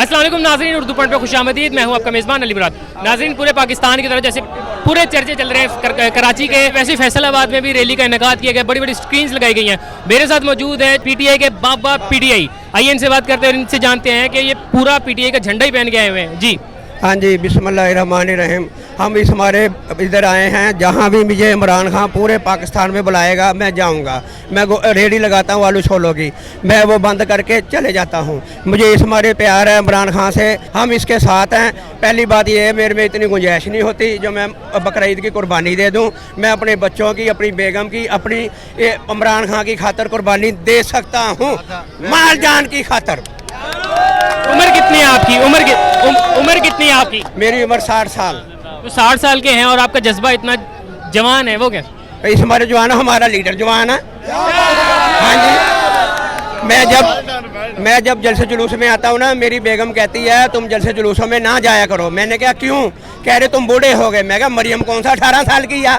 अस्सलाम वालेकुम नाज़रीन, उर्दू पॉइंट पे खुशामदीद। मैं हूं आपका मेज़बान अली मुराद। नाज़रीन, पूरे पाकिस्तान की तरफ जैसे पूरे चर्चे चल रहे हैं कराची के, वैसे फैसलाबाद में भी रैली का इनेकाद किया गया। बड़ी बड़ी स्क्रीन्स लगाई गई हैं। मेरे साथ मौजूद है पीटीआई के बाबा पीटीआई। आइए इनसे बात करते हैं और इनसे जानते हैं कि ये पूरा पीटीआई का झंडा ही पहन के आए हुए हैं। जी हाँ जी, बिस्मिल्लाहिर्रहमानिर्रहीम। हम इस हमारे इधर आए हैं, जहाँ भी मुझे इमरान खान पूरे पाकिस्तान में बुलाएगा मैं जाऊँगा। मैं रेडी लगाता हूँ आलू छोलों की, मैं वो बंद करके चले जाता हूँ। मुझे इस हमारे प्यार है इमरान खान से, हम इसके साथ हैं। पहली बात ये है, मेरे में इतनी गुंजाइश नहीं होती जो मैं बकरीद की कुर्बानी दे दूँ। मैं अपने बच्चों की, अपनी बेगम की, अपनी इमरान खान की खातर कुर्बानी दे सकता हूँ, माल जान की खातर। उम्र कितनी है आपकी? उम्र कितनी है आपकी? मेरी उम्र 60 साल। तो 60 साल के हैं और आपका जज्बा इतना जवान है, वो क्या? इस हमारे जवान, हमारा लीडर जवान है। हाँ जी, मैं जब जलसे जुलूस में आता हूँ ना, मेरी बेगम कहती है तुम जलसे जुलूसों में ना जाया करो। मैंने कहा क्यों? कह रहे तुम बूढ़े हो गए। मैं कहा मरियम कौन सा 18 साल की है?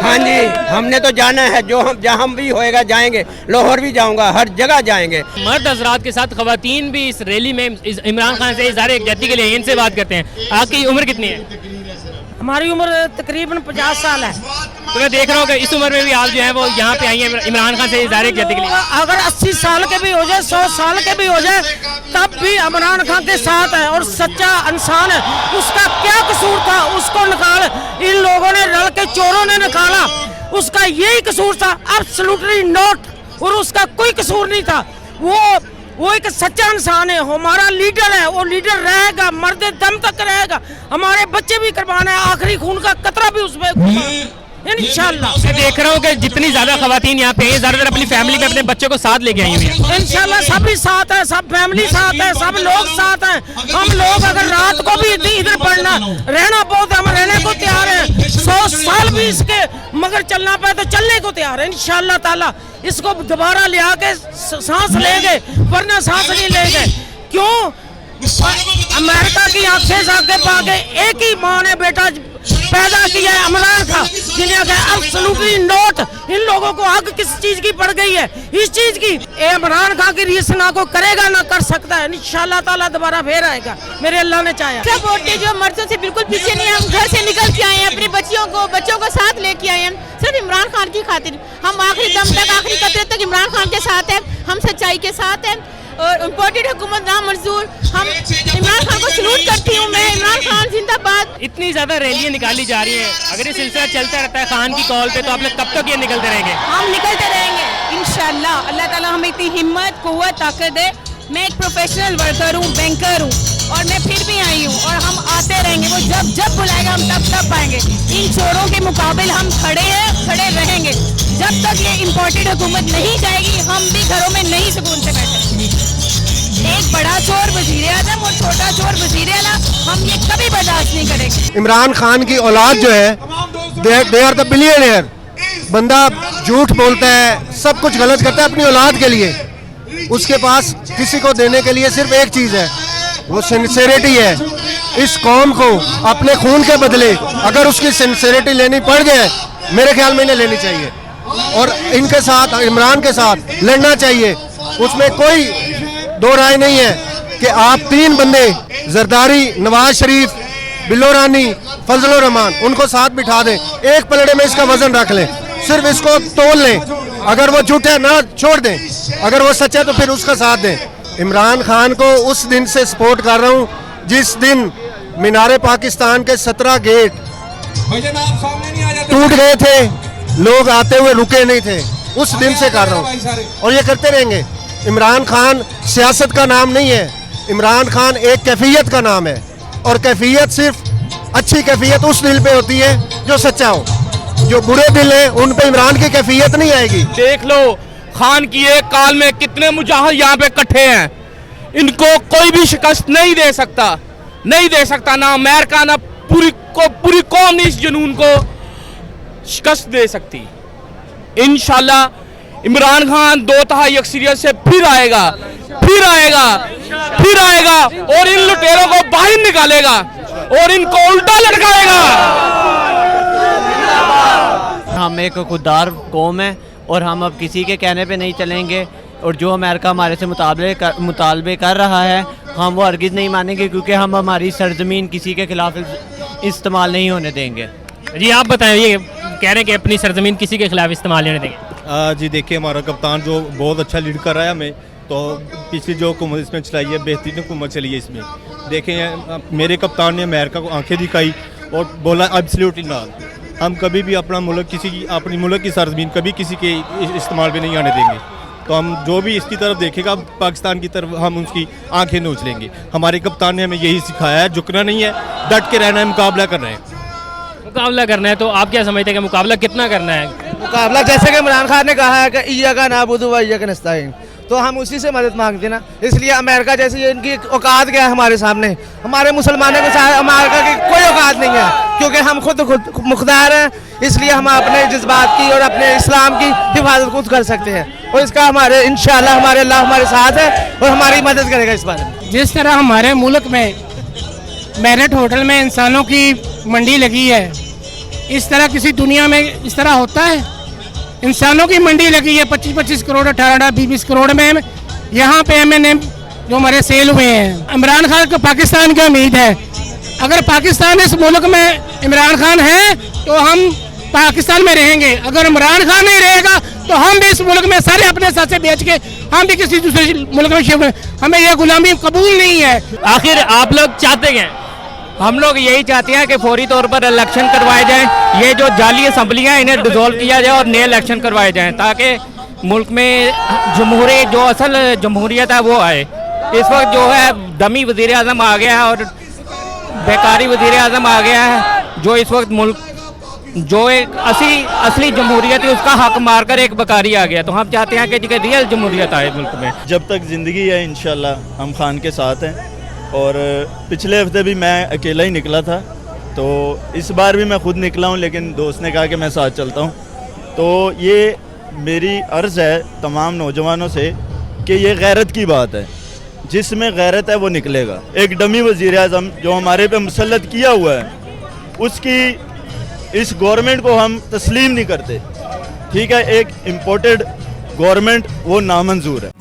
हाँ जी, हमने तो जाना है, जो हम जहाँ हम भी होएगा जाएंगे। लाहौर भी जाऊंगा, हर जगह जाएंगे। मर्द हजरात के साथ खवातीन भी इस रैली में इमरान खान से इज़हार यकजहती के लिए इनसे बात करते हैं। आपकी उम्र कितनी है? हमारी उम्र तकरीबन 50 साल है। तो मैं देख रहा हूँ कि इस उम्र में भी आप जो है वो यहाँ पे आई हैं इमरान खान से इज़हार यकजहती के लिए। अगर 80 साल के भी हो जाए, 100 साल के भी हो जाए, तब भी इमरान खान के साथ है और सच्चा इंसान है। उसका क्या कसूर था? उसको निकाल, इन लोगों ने रल के चोरों ने निकाला, उसका यही कसूर था। Absolutely not. और उसका कोई कसूर नहीं था। वो एक सच्चा इंसान है, हमारा लीडर है। वो लीडर रहेगा, मरदे दम तक रहेगा। हमारे बच्चे भी कुर्बान है, आखिरी खून का कतरा भी उसमें इंशाल्लाह। मैं देख रहा हूँ कि जितनी ज्यादा खवातीन यहाँ पे हैं, ज्यादातर अपनी फैमिली में अपने बच्चों को साथ लेके आई हुई हैं। इंशाल्लाह सभी साथ है, सब फैमिली साथ है, सब लोग साथ हैं। हम लोग अगर रात को भी इधर पढ़ना रहना बहुत, हम रहने को तैयार हैं। 100 साल भी इसके मगर चलना पाए तो चलने को तैयार है इंशाल्लाह ताला। इसको दोबारा ले आके सांस लेंगे, वरना सांस नहीं लेंगे। क्यों? अमेरिका की आंखें साके पाके एक ही माँ ने बेटा पैदा किया है, इमरान खान, जिन्हें एब्सोल्युटली नॉट। इन लोगों को हक किस चीज की पड़ गई है? इस चीज की। इमरान खान की रीस ना को करेगा ना कर सकता है। इंशाल्लाह ताला दोबारा फिर आएगा, मेरे अल्लाह ने चाहा। सब औरतें जो मर्दों से बिल्कुल पीछे नहीं, हम घर से निकल के आए हैं, अपने बच्चों को साथ लेके आए हैं, सिर्फ इमरान खान की खातिर। हम आखिरी दम तक, आखिरी कतरे तक इमरान खान के साथ हैं, हम सच्चाई के साथ हैं। और इम्पोर्टेड हुकूमत ना मंजूर। हम इमरान खान को सलूट करती हूँ मैं। इमरान खान जिंदाबाद। इतनी ज्यादा रैलियां निकाली जा रही हैं, अगर ये सिलसिला चलता रहता है खान की कॉल पे, तो आप लोग कब तक ये निकलते रहेंगे? हम निकलते रहेंगे इंशाल्लाह। अल्लाह ताला हमें इतनी हिम्मत, कुव्वत, ताकत दे। मैं एक प्रोफेशनल वर्कर हूँ, बैंकर हूँ, और मैं फिर भी आई हूँ, और हम आते रहेंगे। वो जब बुलाएगा हम तब पाएंगे। इन चोरों के मुकाबले हम खड़े हैं, खड़े रहेंगे। जब तक ये इम्पोर्टेड हुकूमत नहीं जाएगी, हम भी घरों में नहीं सुकून से बैठे। एक बड़ा चोर वज़ीर आज़म और छोटा चोर वज़ीर आला, हम ये कभी बर्दाश्त नहीं करेंगे। इमरान खान की औलाद जो है, दे आर द बिलियनियर। बंदा झूठ बोलता है, सब कुछ गलत करता है अपनी औलाद के लिए। उसके पास किसी को देने के लिए सिर्फ एक चीज़ है, वो सिंसियरिटी है। इस कौम को अपने खून के बदले अगर उसकी सिंसियरिटी लेनी पड़ जाए, मेरे ख्याल में इन्हें लेनी चाहिए और इनके साथ, इमरान के साथ लड़ना चाहिए। उसमें कोई दो राय नहीं है कि आप 3 बंदे, जरदारी, नवाज शरीफ, बिल्लो रानी, फजल रहमान, उनको साथ बिठा दें, एक पलड़े में इसका वजन रख लें, सिर्फ इसको तोल लें। अगर वो झूठ है ना छोड़ दें, अगर वो सच है तो फिर उसका साथ दें। इमरान खान को उस दिन से सपोर्ट कर रहा हूँ जिस दिन मीनारे पाकिस्तान के 17 गेट टूट गए थे, लोग आते हुए रुके नहीं थे, उस दिन से कर रहा हूँ और ये करते रहेंगे। इमरान खान सियासत का नाम नहीं है, इमरान खान एक कैफियत का नाम है, और कैफियत सिर्फ अच्छी कैफियत उस दिल पे होती है जो सच्चा हो। जो बुरे दिल है उन पे इमरान की कैफियत नहीं आएगी। देख लो खान की एक काल में कितने मुजाहिद यहाँ पे इकट्ठे हैं, इनको कोई भी शिकस्त नहीं दे सकता, नहीं दे सकता। ना अमेरिका, ना पूरी कौम ने इस जुनून को शिकस्त दे सकती। इंशाल्लाह इमरान खान 2/3 अक्सरियत से फिर आएगा और इन लुटेरों को बाहर निकालेगा और इनको उल्टा लटकाएगा। हम एक खुददार कौम है और हम अब किसी के कहने पे नहीं चलेंगे। और जो अमेरिका हमारे से मुतालबे कर रहा है हम वो हरगिज़ नहीं मानेंगे, क्योंकि हम हमारी सरजमीन किसी के खिलाफ इस्तेमाल नहीं होने देंगे। जी आप बताएं, ये कह रहे हैं कि अपनी सरजमीन किसी के खिलाफ इस्तेमाल नहीं होने देंगे। जी देखिए, हमारा कप्तान जो बहुत अच्छा लीड कर रहा है हमें, तो पिछली जो हुकूमत इसमें चलाई है बेहतरीन हुकूमत चली है इसमें। देखें मेरे कप्तान ने अमेरिका को आंखें दिखाई और बोला एब्सोल्युटली नॉट, हम कभी भी अपना मुल्क अपनी मुल्क की सरजमीन कभी किसी के इस्तेमाल पे नहीं आने देंगे। तो हम जो भी इसकी तरफ देखेगा पाकिस्तान की तरफ हम उसकी आंखें नोच लेंगे। हमारे कप्तान ने हमें यही सिखाया है, झुकना नहीं है, डट के रहना है, मुकाबला करना है। मुकाबला करना है, तो आप क्या समझते हैं कि मुकाबला कितना करना है? मुकाबला जैसे कि इमरान खान ने कहा है कि इय्याका नअबुदु व इय्याका नस्तईन, तो हम उसी से मदद मांगते हैं ना। इसलिए अमेरिका जैसी इनकी औकात क्या है हमारे सामने, हमारे मुसलमानों के साथ अमेरिका की कोई औकात नहीं है, क्योंकि हम खुद मुख्तार हैं। इसलिए हम अपने जज्बात की और अपने इस्लाम की हिफाजत खुद कर सकते हैं, और इसका हमारे इंशाअल्लाह हमारे अल्लाह हमारे साथ है और हमारी मदद करेगा इस बारे में। जिस तरह हमारे मुल्क में मैरिट होटल में इंसानों की मंडी लगी है, इस तरह किसी दुनिया में इस तरह होता है? इंसानों की मंडी लगी है 25-25 करोड़ 18-20 करोड़ में। यहाँ पे M&M जो हमारे सेल हुए हैं, इमरान खान को पाकिस्तान की उम्मीद है। अगर पाकिस्तान इस मुल्क में इमरान खान है तो हम पाकिस्तान में रहेंगे, अगर इमरान खान नहीं रहेगा तो हम भी इस मुल्क में सारे अपने साथ से बेच के हम भी किसी दूसरे मुल्क में शिफ्ट, हमें यह गुलामी कबूल नहीं है। आखिर आप लोग चाहते हैं? हम लोग यही चाहते हैं कि फौरी तौर पर इलेक्शन करवाए जाएं, ये जो जाली असम्बलियाँ हैं इन्हें डिसॉल्व किया जाए और नए इलेक्शन करवाए जाएं, ताकि मुल्क में जमहूरी जो असल जमहूरियत है वो आए। इस वक्त जो है दमी वज़ीर आज़म आ गया है और बेकारी वज़ीर आज़म आ गया है, जो इस वक्त मुल्क जो एक असली जमहूरियत है उसका हक मारकर एक बेकारी आ गया। तो हम चाहते हैं कि रियल जमहूरियत आए मुल्क में। जब तक ज़िंदगी है इंशाल्लाह हम खान के साथ हैं, और पिछले हफ्ते भी मैं अकेला ही निकला था, तो इस बार भी मैं खुद निकला हूं, लेकिन दोस्त ने कहा कि मैं साथ चलता हूं। तो ये मेरी अर्ज़ है तमाम नौजवानों से कि ये गैरत की बात है, जिसमें गैरत है वो निकलेगा। एक डमी वज़ीर आज़म जो हमारे पे मुसल्लत किया हुआ है, उसकी इस गवर्नमेंट को हम तस्लीम नहीं करते। ठीक है, एक इम्पोर्टेड गवर्नमेंट वो नामंजूर है।